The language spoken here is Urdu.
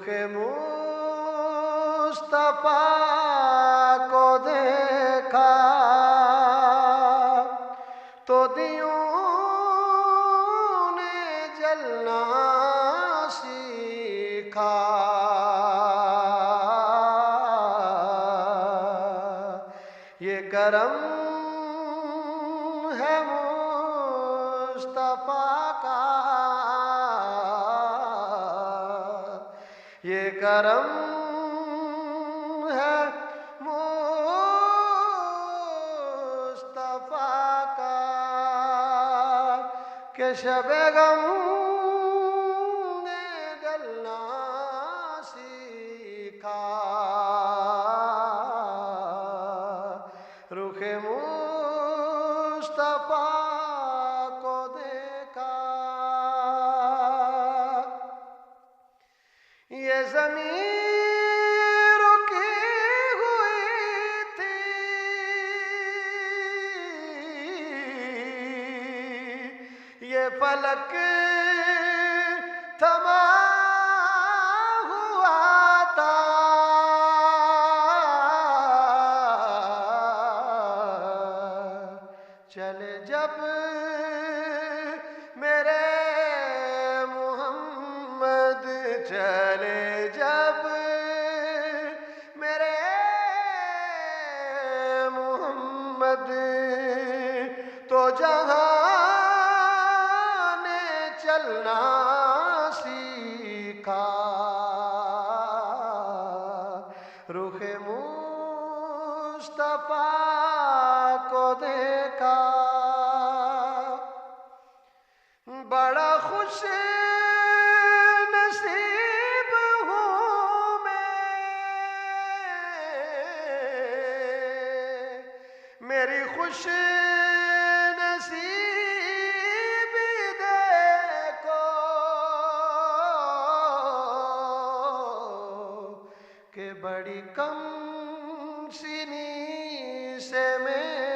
رخ مصطفیٰ کو دیکھا تو دیوں نے جلنا سیکھا۔ یہ کرم ہے مصطفیٰ کا، یہ کرم ہے مصطفیٰ کا کہ شب غم نے ڈلنا سیکھا۔ رخ مصطفیٰ کو دیکھا، یہ زمین رکی ہوئی تھی، یہ فلک تھما ہوا تھا۔ چلے جب میرے محمد، چلے جب میرے محمد، تو جہاں نے چلنا سیکھا۔ رخ مصطفیٰ کو دیکھا، بڑا خوش نصیب ہوں میں، میری خوش نصیبی دیکھو کہ بڑی کم سنی سے میں